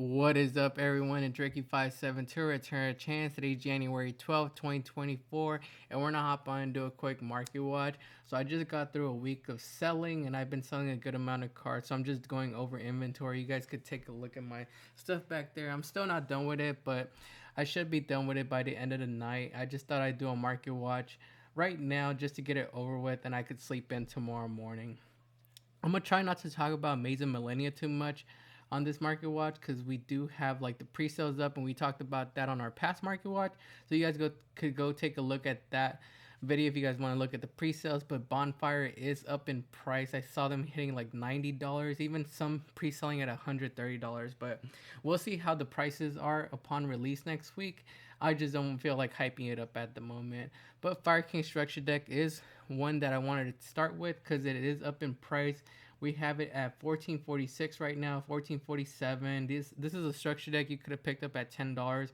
What is up, everyone? And Drakey572 return a chance. Today, January 12th, 2024, and we're gonna hop on and do a quick market watch. So I just got through a week of selling, and I've been selling a good amount of cards. So I'm just going over inventory. You guys could take a look at my stuff back there. I'm still not done with it, but I should be done with it by the end of the night. I just thought I'd do a market watch right now just to get it over with, and I could sleep in tomorrow morning. I'm gonna try not to talk about Maze and Millennia too much on this market watch because we do have like the pre-sales up, and we talked about that on our past market watch. So you guys could go take a look at that video if you guys want to look at the pre-sales. But Bonfire is up in price. I saw them hitting like $90, even some pre-selling at $130. But we'll see how the prices are upon release next week. I just don't feel like hyping it up at the moment. But Fire King Structure Deck is one that I wanted to start with because it is up in price. We have it at 1446 right now, 1447. This is a structure deck you could have picked up at $10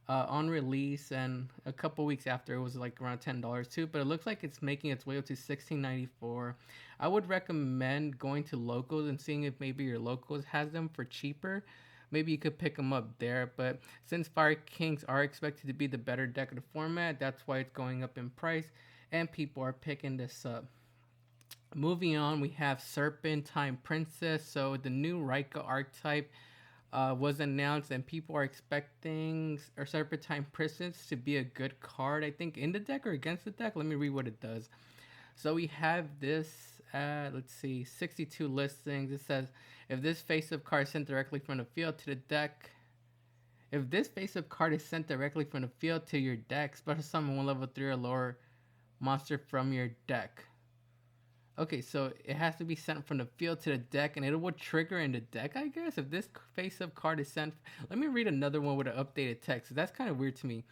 on release, and a couple weeks after it was like around $10 too. But it looks like it's making its way up to 1694. I would recommend going to locals and seeing if maybe your locals has them for cheaper. Maybe you could pick them up there. But since Fire Kings are expected to be the better deck of the format, that's why it's going up in price, and people are picking this up. Moving on, we have Serpentine Princess. So the new Rika archetype was announced, and people are expecting Serpentine Princess to be a good card. I think in the deck or against the deck. Let me read what it does. So we have this at, let's see, 62 listings. It says, if this face-up card is sent directly from the field to the deck, if this face-up card is sent directly from the field to your deck, special summon one level 3 or lower monster from your deck. Okay, so it has to be sent from the field to the deck, and it will trigger in the deck, I guess. If this face-up card is sent... Let me read another one with an updated text. That's kind of weird to me.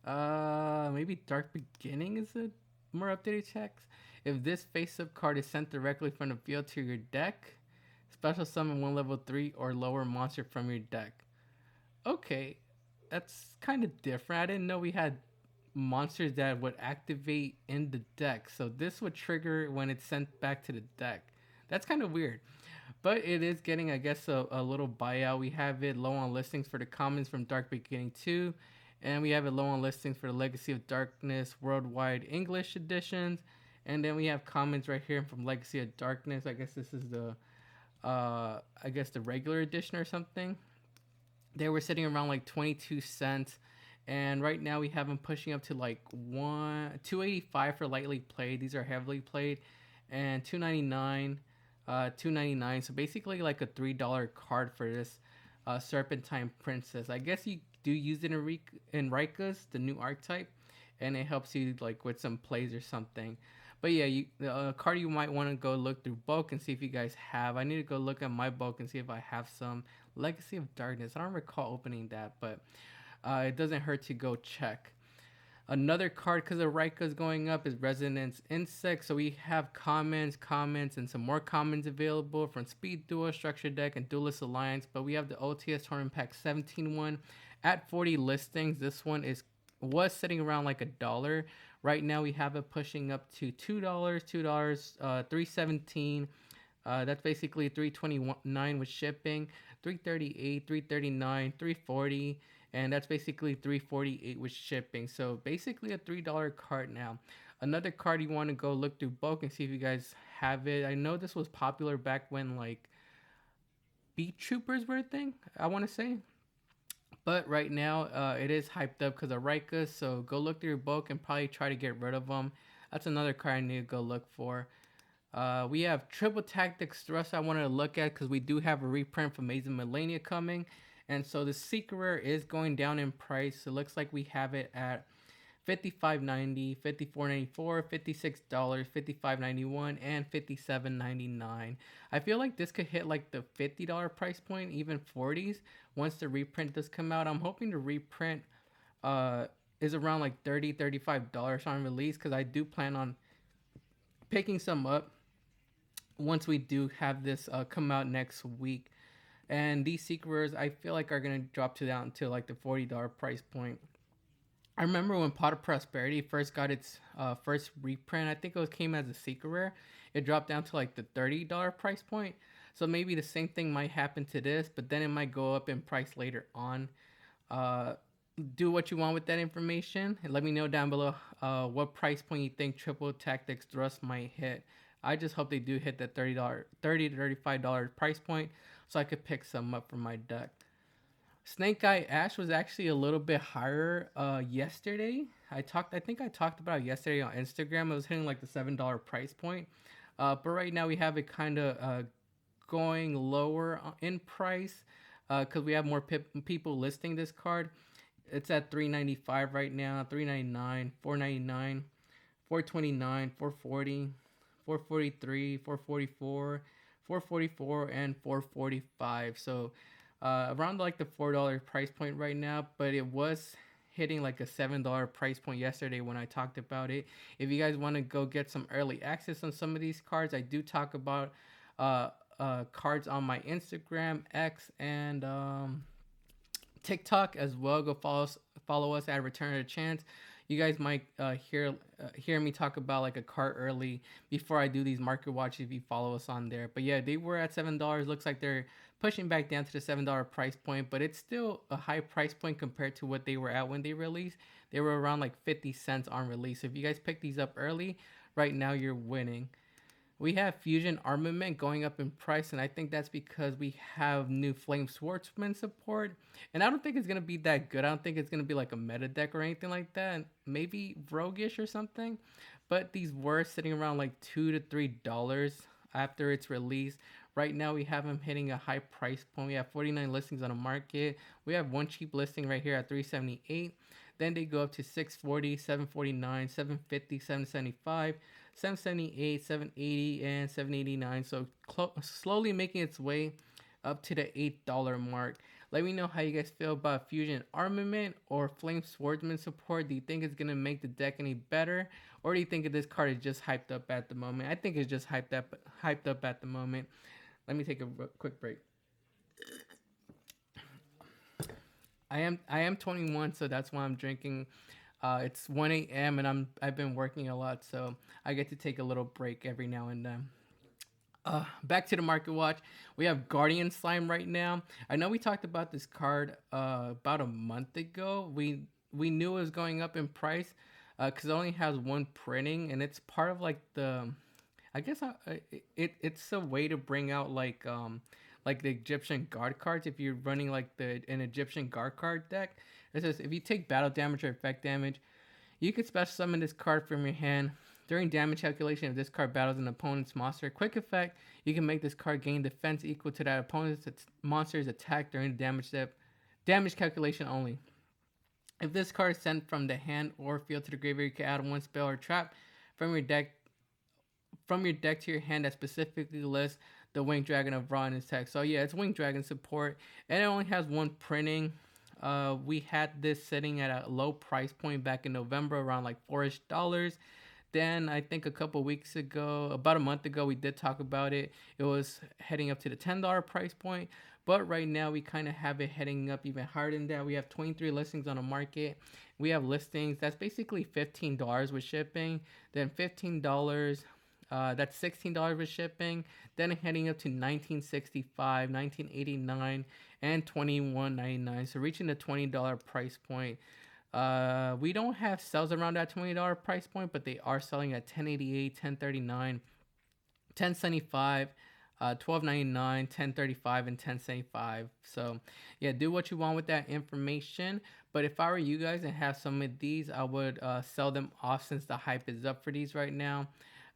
Maybe Dark Beginning is a more updated text. If this face-up card is sent directly from the field to your deck, special summon one level 3 or lower monster from your deck. Okay, that's kind of different. I didn't know we had monsters that would activate in the deck. So this would trigger when it's sent back to the deck. That's kind of weird. But it is getting, I guess, a little buyout. We have it low on listings for the commons from Dark Beginning 2. And we have it low on listings for the Legacy of Darkness Worldwide English editions. And then we have commons right here from Legacy of Darkness. I guess this is the regular edition or something. They were sitting around like 22 cents. And right now we have them pushing up to like 285 for lightly played. These are heavily played, and 299, 299. So basically like a $3 card for this Serpentine Princess. I guess you do use it in Rika's, the new archetype, and it helps you like with some plays or something. But yeah, a card you might want to go look through bulk and see if you guys have. I need to go look at my bulk and see if I have some Legacy of Darkness. I don't recall opening that, but it doesn't hurt to go check. Another card, because the Rika is going up, is Resonance Insect. So we have commons, and some more commons available from Speed Duo, Structure Deck, and Duelist Alliance. But we have the OTS Tournament Pack 17 one at 40 listings. This one was sitting around like $1. Right now we have it pushing up to $2, $3.17. That's basically $3.29 with shipping, $3.38, $3.39, $3.40. And that's basically $3.48 with shipping. So basically a $3 card now. Another card you want to go look through bulk and see if you guys have it. I know this was popular back when like Beat Troopers were a thing, I want to say. But right now it is hyped up because of Rika. So go look through your bulk and probably try to get rid of them. That's another card I need to go look for. We have Triple Tactics Thrust I wanted to look at because we do have a reprint from Maze and Millennia coming. And so the secret rare is going down in price. It looks like we have it at $55.90, $54.94, $56, $55.91, and $57.99. I feel like this could hit like the $50 price point, even 40s, once the reprint does come out. I'm hoping the reprint is around like $30, $35 on release, because I do plan on picking some up once we do have this come out next week. And these secret rares, I feel like, are going to drop down to like the $40 price point. I remember when Pot of Prosperity first got its first reprint. I think it came as a secret rare. It dropped down to like the $30 price point. So maybe the same thing might happen to this, but then it might go up in price later on. Uh, do what you want with that information and let me know down below what price point you think triple tactics thrust might hit. I just hope they do hit that $30 to $35 price point so I could pick some up for my deck. Snake Eye Ash was actually a little bit higher yesterday. I think I talked about it yesterday on Instagram. It was hitting like the $7 price point. But right now we have it kind of going lower in price because we have more people listing this card. It's at 395 right now, 399, 499, 429, 440, 443, 444, 444, and 445. So around like the $4 price point right now, but it was hitting like a $7 price point yesterday when I talked about it. If you guys want to go get some early access on some of these cards, I do talk about cards on my Instagram, X, and TikTok as well. Go follow us at Return of the Chance. You guys might hear me talk about like a cart early before I do these market watches if you follow us on there. But yeah, they were at $7. Looks like they're pushing back down to the $7 price point, but it's still a high price point compared to what they were at when they released. They were around like 50 cents on release. So if you guys pick these up early, right now you're winning. We have Fusion Armament going up in price, and I think that's because we have new Flame Swordsman support. And I don't think it's going to be that good. I don't think it's going to be like a meta deck or anything like that. Maybe Roguish or something. But these were sitting around like $2 to $3 after its release. Right now, we have them hitting a high price point. We have 49 listings on the market. We have one cheap listing right here at 378. Then they go up to 640, 749, 750, 775. 778, 780, and 789. So slowly making its way up to the $8 mark. Let me know how you guys feel about Fusion Armament or Flame Swordsman support. Do you think it's going to make the deck any better? Or do you think this card is just hyped up at the moment? I think it's just hyped up at the moment. Let me take a quick break. I am 21, so that's why I'm drinking. It's 1 a.m. and I've been working a lot, so I get to take a little break every now and then. Back to the market watch. We have Guardian Slime right now. I know we talked about this card about a month ago. We knew it was going up in price because it only has one printing, and it's part of like the. I guess it's a way to bring out like the Egyptian guard cards. If you're running like an Egyptian guard card deck, it says if you take battle damage or effect damage, you can special summon this card from your hand. During damage calculation, if this card battles an opponent's monster, quick effect, you can make this card gain defense equal to that opponent's monster's attack during the damage calculation only. If this card is sent from the hand or field to the graveyard, you can add one spell or trap from your deck to your hand that specifically lists the Winged Dragon of Ra in its text. So yeah, it's Winged Dragon support, and it only has one printing. We had this sitting at a low price point back in November, around like $4-ish. Then I think a couple weeks ago, about a month ago, we did talk about it. It was heading up to the $10 price point, but right now we kind of have it heading up even higher than that. We have 23 listings on the market. We have listings that's basically $15 with shipping, then $15. That's $16 with shipping. Then heading up to $19.65, $19.89, and $21.99. So reaching the $20 price point. We don't have sales around that $20 price point, but they are selling at $10.88, $10.39, $10.75, $12.99, $10.35, and $10.75. So yeah, do what you want with that information. But if I were you guys and have some of these, I would sell them off since the hype is up for these right now.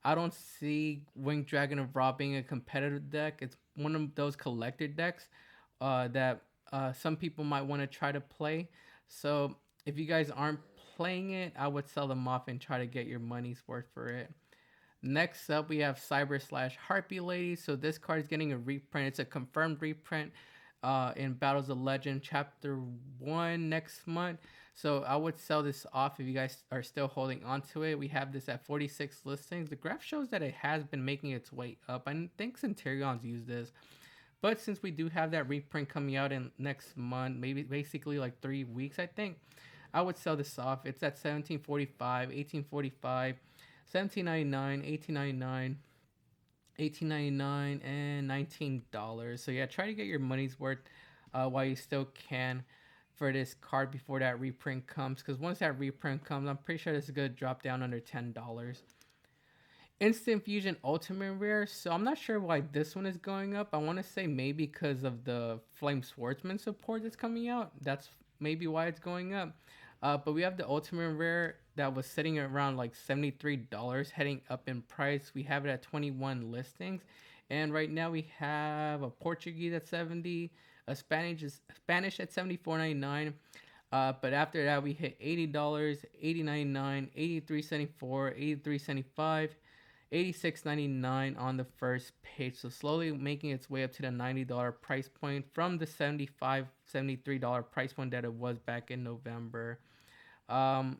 I don't see Winged Dragon of Ra being a competitive deck. It's one of those collector decks that some people might want to try to play. So if you guys aren't playing it, I would sell them off and try to get your money's worth for it. Next up, we have Cyber/Harpy Lady. So this card is getting a reprint. It's a confirmed reprint in Battles of Legend Chapter 1 next month. So I would sell this off if you guys are still holding on to it. We have this at 46 listings. The graph shows that it has been making its way up. I think Centurion's used this. But since we do have that reprint coming out in next month, maybe basically like 3 weeks, I think, I would sell this off. It's at 1745, 1845, 1799, 1899, $18.99 and $19. So yeah, try to get your money's worth while you still can for this card before that reprint comes. Because once that reprint comes, I'm pretty sure this is gonna drop down under $10. Instant Fusion Ultimate Rare. So I'm not sure why this one is going up. I want to say maybe because of the Flame Swordsman support that's coming out. That's maybe why it's going up. But we have the Ultimate Rare that was sitting around like $73, heading up in price. We have it at 21 listings, and right now we have a Portuguese at 70, a Spanish at 74.99. But after that, we hit $80, 89.9, 83.74, 83.75. 86.99 on the first page, so slowly making its way up to the $90 price point from the $73 price point that it was back in November. um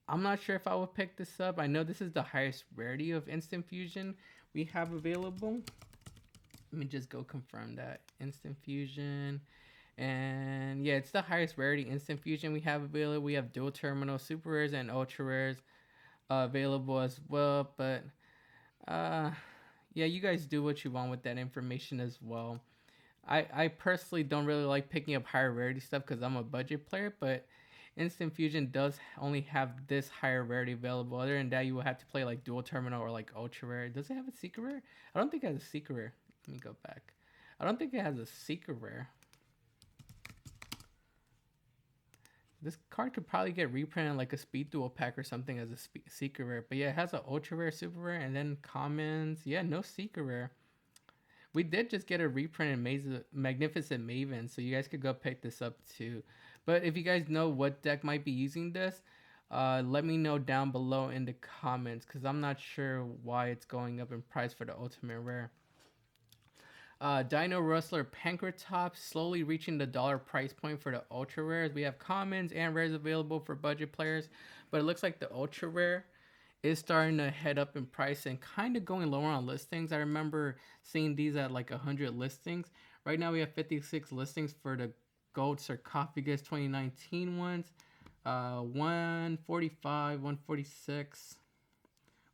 I'm not sure if I would pick this up. I know this is the highest rarity of Instant Fusion we have available. Let me just go confirm that. Instant Fusion, and yeah, it's the highest rarity Instant Fusion we have available. We have dual terminal super rares and ultra rares available as well, but uh, yeah, you guys do what you want with that information as well. I personally don't really like picking up higher rarity stuff because I'm a budget player, but Instant Fusion does only have this higher rarity available. Other than that, you will have to play like dual terminal or like ultra rare. Does it have a secret rare? I don't think it has a secret rare. Let me go back. I don't think it has a secret rare. This card could probably get reprinted like a speed duel pack or something as a secret rare. But yeah, it has an ultra rare, super rare, and then commons. Yeah, no secret rare. We did just get a reprint in Magnificent Maven, so you guys could go pick this up too. But if you guys know what deck might be using this, let me know down below in the comments, because I'm not sure why it's going up in price for the ultimate rare. Dino Rustler Pankratops slowly reaching the dollar price point for the ultra rares. We have commons and rares available for budget players, but it looks like the ultra rare is starting to head up in price and kind of going lower on listings. I remember seeing these at like 100 listings. Right now we have 56 listings for the Gold Sarcophagus 2019 ones. 145, 146.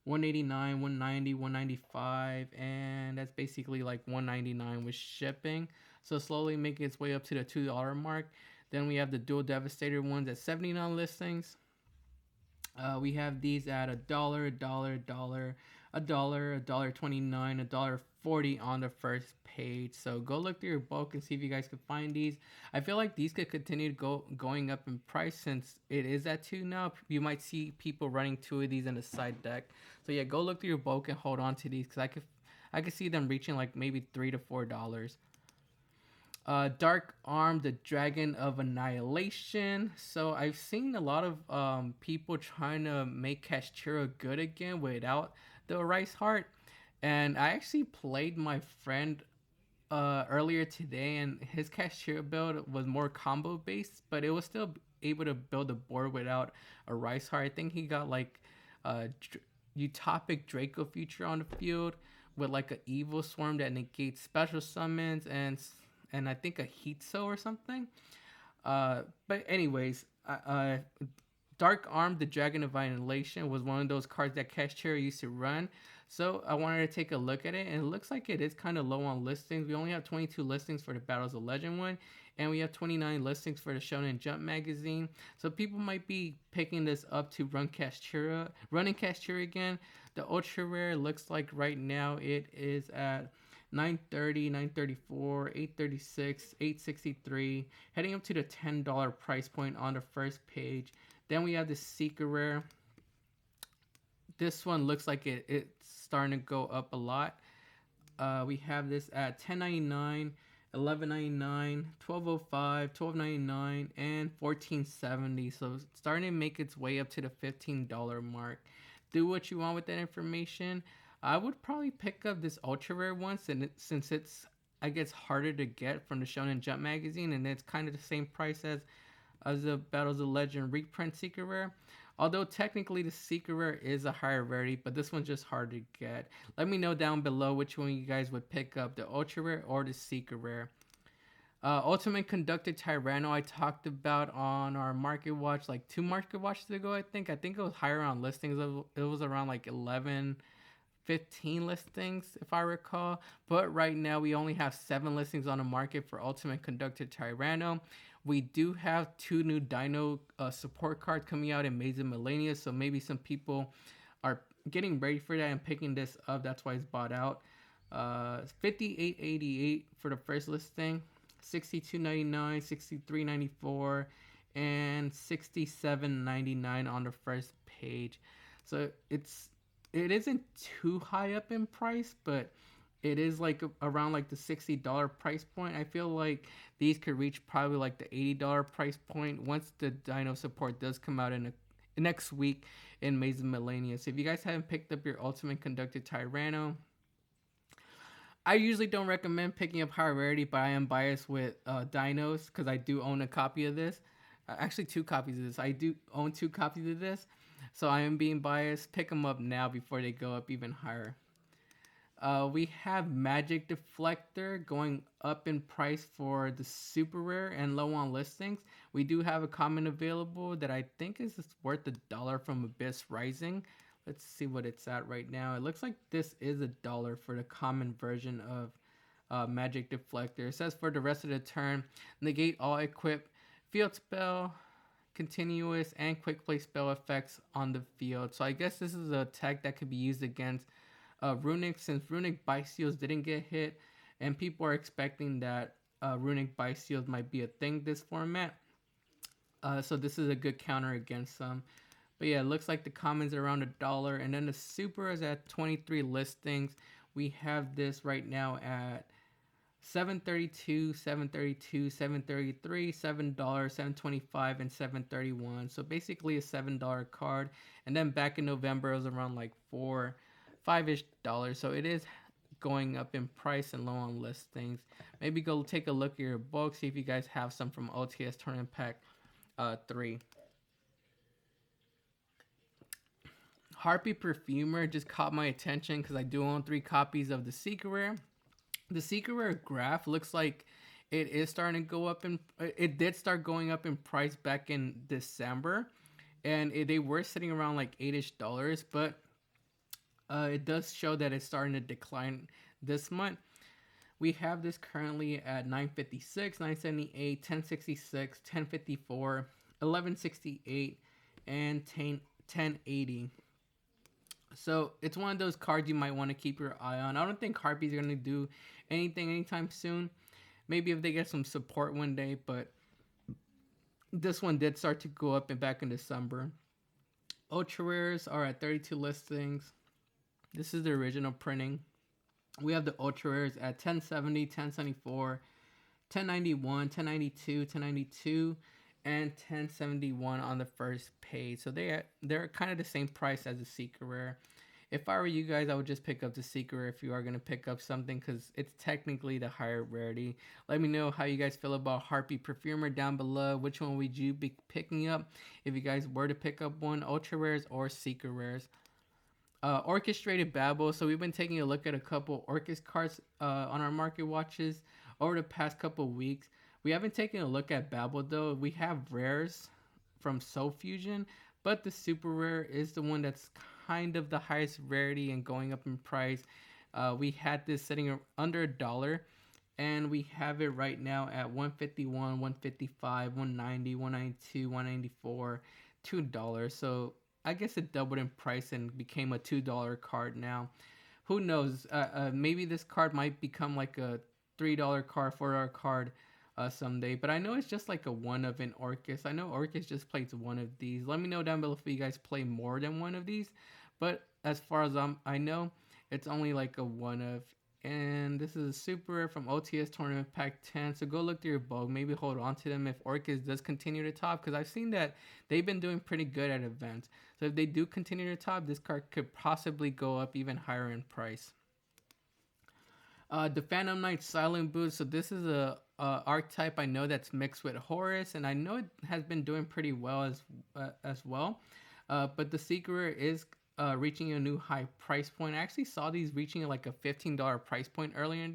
189, 190, 195, and that's basically like 199 with shipping. So slowly making its way up to the $2 mark. Then we have the dual devastator ones at 79 listings. We have these at $1, $1, $1, $1, $1.29, $1.40 on the first page. So go look through your bulk and see if you guys can find these. I feel like these could continue to going up in price since it is at 2 now. You might see people running 2 of these in the side deck. So yeah, go look through your bulk and hold on to these, because I could see them reaching like maybe $3 to $4. Dark Arm, the Dragon of Annihilation. So I've seen a lot of people trying to make Kashtira good again without the Rice Heart. And I actually played my friend earlier today, and his Kashtira build was more combo based, but it was still able to build a board without a Rice Heart. I think he got like a Utopic Draco feature on the field with like an Evil Swarm that negates special summons, and I think a Heat Cell or something. But anyways, Dark Arm, the Dragon of Annihilation, was one of those cards that Kashtira used to run. So I wanted to take a look at it, and it looks like it is kind of low on listings. We only have 22 listings for the Battles of Legend one, and we have 29 listings for the Shonen Jump magazine. So people might be picking this up to running Kashtira again. The ultra rare looks like right now it is at 930, 934, 836, 863, heading up to the $10 price point on the first page. Then we have the secret rare. This one looks like it's starting to go up a lot. We have this at $10.99, $11.99, $12.05, $12.99, and $14.70. So starting to make its way up to the $15 mark. Do what you want with that information. I would probably pick up this ultra rare one since it's, I guess, harder to get from the Shonen Jump magazine, and it's kind of the same price as the Battles of Legend reprint secret rare. Although technically the secret rare is a higher rarity, but this one's just hard to get. Let me know down below which one you guys would pick up, the ultra rare or the secret rare. Ultimate Conductor Tyranno I talked about on our market watch like 2 market watches ago. I think it was higher on listings. It was around like 11 15 listings, if I recall. But right now, we only have 7 listings on the market for Ultimate Conductor Tyranno. We do have 2 new Dino support cards coming out in Maze and Millennia, so maybe some people are getting ready for that and picking this up. That's why it's bought out. 58.88 for the first listing, 62.99, 63.94, and 67.99 on the first page. So it isn't too high up in price, but it is like around like the $60 price point. I feel like these could reach probably like the $80 price point once the Dino support does come out in next week in Maze of Millennia. So if you guys haven't picked up your Ultimate Conductor Tyranno, I usually don't recommend picking up high rarity, but I am biased with dinos because I do own a copy of this. Actually, 2 copies of this. I do own 2 copies of this, so I am being biased. Pick them up now before they go up even higher. We have Magic Deflector going up in price for the super rare and low on listings. We do have a common available that I think is worth $1 from Abyss Rising. Let's see what it's at right now. It looks like this is $1 for the common version of Magic Deflector. It says for the rest of the turn, negate all equip field spell, continuous, and quick play spell effects on the field. So I guess this is a tech that could be used against Runic, since Runic Byseals didn't get hit, and people are expecting that Runic Byseals might be a thing this format. So this is a good counter against them. But yeah, it looks like the commons are around $1, and then the super is at 23 listings. We have this right now at $7.32, $7.32, $7.33, $7, $7.25, and $7.31. So basically a $7 card. And then back in November, it was around like $5-ish. So it is going up in price and low on listings. Maybe go take a look at your bulk, see if you guys have some from OTS Tournament Pack 3. Harpy Perfumer just caught my attention because I do own 3 copies of the Secret Rare. The Secret Rare graph looks like it is starting to go up in. It did start going up in price back in December, and they were sitting around like $8-ish, but it does show that it's starting to decline this month. We have this currently at 956, 978, 1066, 1054, 1168, and 1080. So it's one of those cards you might want to keep your eye on. I don't think Harpies are going to do anything anytime soon. Maybe if they get some support one day, but this one did start to go up and back in December. Ultra rares are at 32 listings. This is the original printing. We have the ultra rares at 1070, 1074, 1091, 1092, 1092, and 1071 on the first page. So they're kind of the same price as the Secret Rare. If I were you guys, I would just pick up the Secret Rare if you are going to pick up something, because it's technically the higher rarity. Let me know how you guys feel about Harpy Perfumer down below. Which one would you be picking up if you guys were to pick up one? Ultra rares or Secret Rares? Orchestrated Babel. So we've been taking a look at a couple Orcus cards on our market watches over the past couple weeks. We haven't taken a look at Babel though. We have rares from Soul Fusion, but the super rare is the one that's kind of the highest rarity and going up in price. We had this sitting under $1, and we have it right now at 151, 155, 190, 192, 194, $2. So I guess it doubled in price and became a $2 card now. Who knows? Maybe this card might become like a $3 card, $4 card someday. But I know it's just like a one of in Orcus. I know Orcus just plays one of these. Let me know down below if you guys play more than one of these. But as far as I know, it's only like a one of. And this is a super rare from OTS Tournament Pack 10. So go look through your bulk. Maybe hold on to them if Orcus does continue to top, because I've seen that they've been doing pretty good at events. So if they do continue to top, this card could possibly go up even higher in price. The Phantom Knight Silent Boot. So this is a archetype I know that's mixed with Horus, and I know it has been doing pretty well as well. But the Secret Rare is reaching a new high price point. I actually saw these reaching like a $15 price point earlier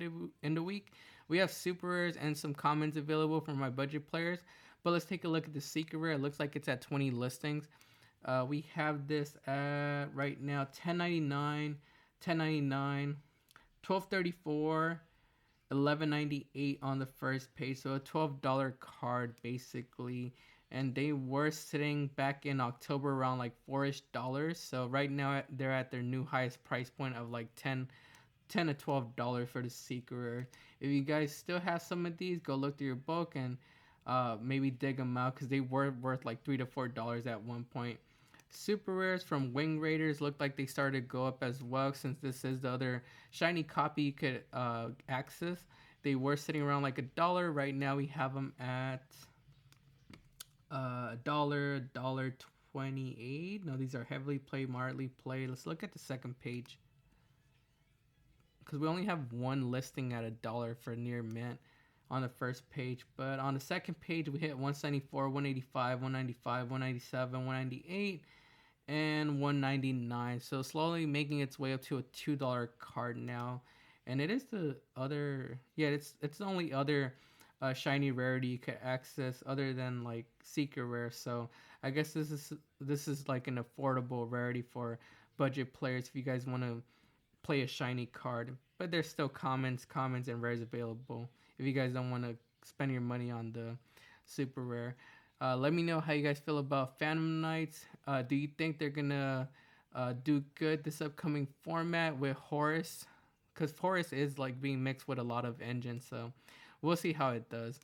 in the week. We have super rares and some commons available for my budget players. But let's take a look at the Secret Rare. It looks like it's at 20 listings. We have this at right now $10.99, 10.99, 12.34, 11.98 on the first page. So a $12 card basically. And they were sitting back in October around like $4-ish. So right now they're at their new highest price point of like 10 to $12 for the secret. If you guys still have some of these, go look through your book and maybe dig them out because they were worth like $3 to $4 at one point. Super rares from Wing Raiders look like they started to go up as well since this is the other shiny copy you could access. They were sitting around like $1. Right now we have them at $1, $1.28. No, these are heavily played, moderately played. Let's look at the second page because we only have one listing at $1 for near mint on the first page. But on the second page, we hit 174, 185, 195, 197, 198, and 199. So slowly making its way up to a $2 card now. And it is the other, yeah, it's the only other shiny rarity you could access other than like secret rare. So I guess this is like an affordable rarity for budget players if you guys want to play a shiny card. But there's still commons, and rares available if you guys don't want to spend your money on the super rare. Let me know how you guys feel about Phantom Knights. Do you think they're gonna do good this upcoming format with Horus? Because Horus is like being mixed with a lot of engines, so we'll see how it does.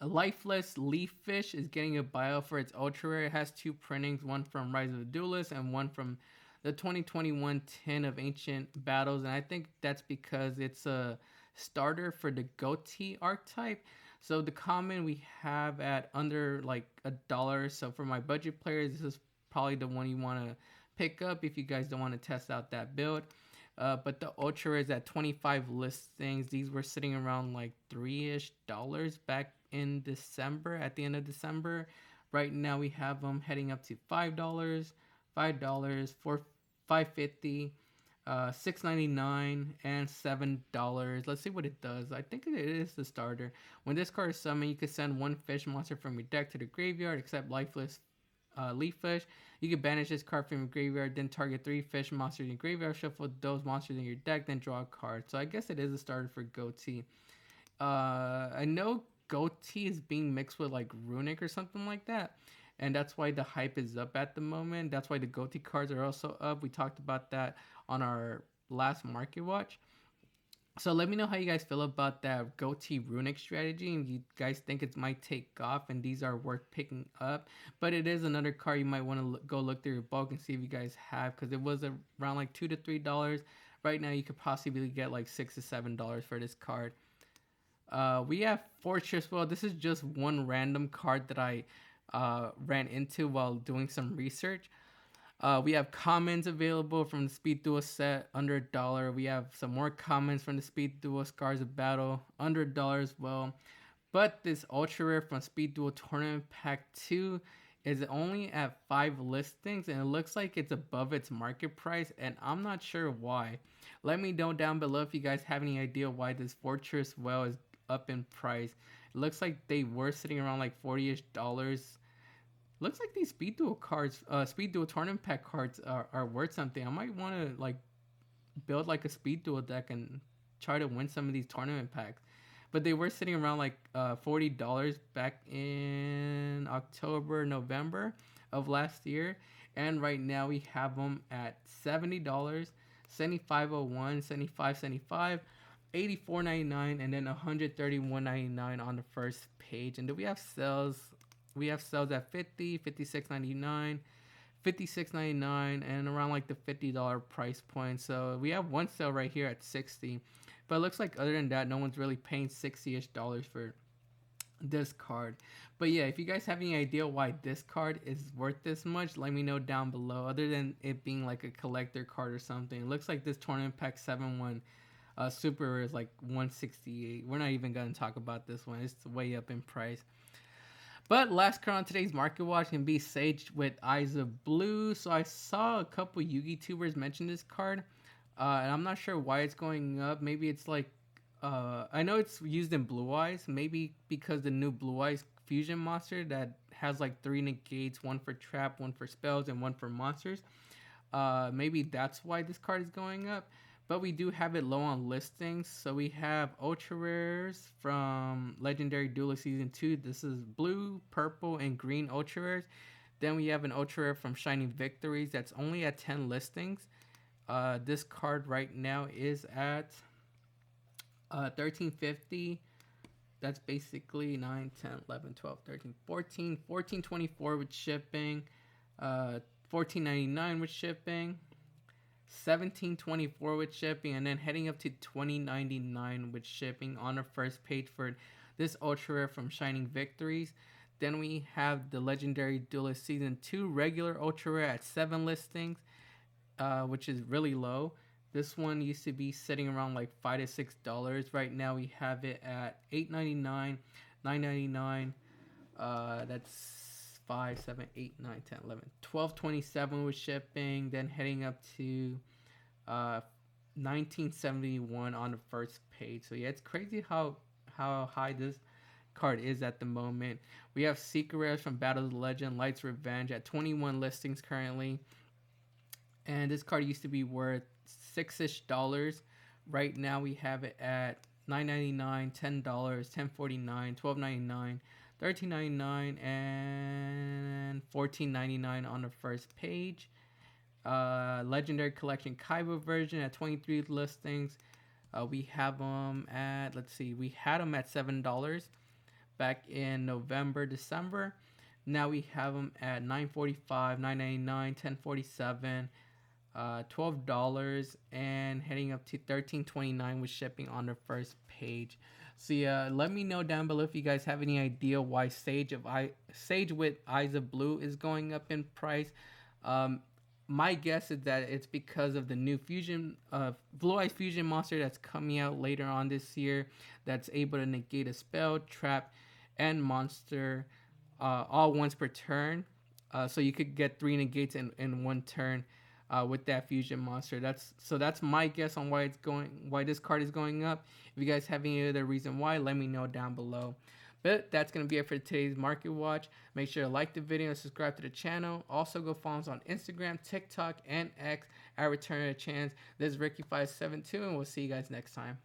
A lifeless leaf fish is getting a bio for its ultra rare. It has two printings, one from Rise of the Duelist and one from the 2021 10 of Ancient Battles. And I think that's because it's a starter for the goatee archetype. So the common we have at under like $1. So for my budget players, this is probably the one you want to pick up if you guys don't want to test out that build. But the ultra is at 25 listings. These were sitting around like $3-ish back in December, at the end of December. Right now we have them heading up to $5, $5, $5.50, $6.99, and $7. Let's see what it does. I think it is the starter. When this card is summoned, you can send one fish monster from your deck to the graveyard, except lifeless leaf fish. You can banish this card from your graveyard, then target 3 fish monsters in your graveyard, shuffle those monsters in your deck, then draw a card. So I guess it is a starter for goatee. I know goatee is being mixed with like runic or something like that, and that's why the hype is up at the moment. That's why the goatee cards are also up. We talked about that on our last market watch. So let me know how you guys feel about that goatee runic strategy, and you guys think it might take off and these are worth picking up. But it is another card you might want to go look through your bulk and see if you guys have, because it was around like $2 to $3. Right now you could possibly get like $6 to $7 for this card. We have Fortress. Well, this is just one random card that I ran into while doing some research. We have commons available from the Speed Duel set under $1. We have some more commons from the Speed Duel Scars of Battle under $1 as well. But this ultra rare from Speed Duel Tournament Pack 2 is only at 5 listings, and it looks like it's above its market price, and I'm not sure why. Let me know down below if you guys have any idea why this Fortress well is up in price. It looks like they were sitting around like $40-ish. Looks like these Speed Duel cards, Speed Duel Tournament Pack cards are worth something. I might want to like build like a Speed Duel deck and try to win some of these tournament packs. But they were sitting around like $40 back in October, November of last year. And right now we have them at $70, $75.01, $75.75, $84.99, and then $131.99 on the first page. And then we have sales. We have sales at $50, $56.99, $56.99, and around like the $50 price point. So we have one sale right here at $60. But it looks like other than that, no one's really paying $60-ish for this card. But yeah, if you guys have any idea why this card is worth this much, let me know down below. Other than it being like a collector card or something. It looks like this Tournament Pack 7-1 Super Rare is like $168. We're not even going to talk about this one. It's way up in price. But last card on today's market watch can be Sage with Eyes of Blue. So I saw a couple YouTubers mention this card. And I'm not sure why it's going up. Maybe it's like, I know it's used in Blue Eyes. Maybe because the new Blue Eyes fusion monster that has like 3 negates, 1 for trap, 1 for spells, and 1 for monsters. Maybe that's why this card is going up. But we do have it low on listings. So we have ultra rares from Legendary Duelist Season 2. This is blue, purple, and green ultra rares. Then we have an ultra rare from Shining Victories that's only at 10 listings. This card right now is at 1350. That's basically 9, 10, 11, 12, 13, 14, 14.24 with shipping, 14.99 with shipping, 17.24 with shipping, and then heading up to 20.99 with shipping on the first page for this ultra rare from Shining Victories. Then we have the Legendary Duelist Season 2 regular ultra rare at 7 listings, which is really low. This one used to be sitting around like $5 to $6. Right now we have it at $8.99, $9.99. That's 5, 7, 8, 9, 10, 11, 12.27 with shipping. Then heading up to 1971 on the first page. So yeah, it's crazy how high this card is at the moment. We have Secret Rares from Battle of the Legend, Light's Revenge at 21 listings currently. And this card used to be worth $6-ish. Right now we have it at $9.99, $10, $10.49, $12.99, $13.99, and $14.99 on the first page. Legendary Collection Kaiba version at 23 listings. We have them at, let's see, we had them at $7 back in November, December. Now we have them at $9.45, $9.99, $10.47, $12, and heading up to $13.29 with shipping on the first page. So yeah, let me know down below if you guys have any idea why Sage with Eyes of Blue is going up in price. My guess is that it's because of the new fusion Blue Eyes Fusion monster that's coming out later on this year, that's able to negate a spell, trap, and monster all once per turn. So you could get 3 negates in one turn with that fusion monster. That's my guess on why this card is going up. If you guys have any other reason why, let me know down below. But that's going to be it for today's Market Watch. Make sure to like the video and subscribe to the channel. Also go follow us on Instagram, TikTok, and X at Return of the Chance. This is Ricky572, and we'll see you guys next time.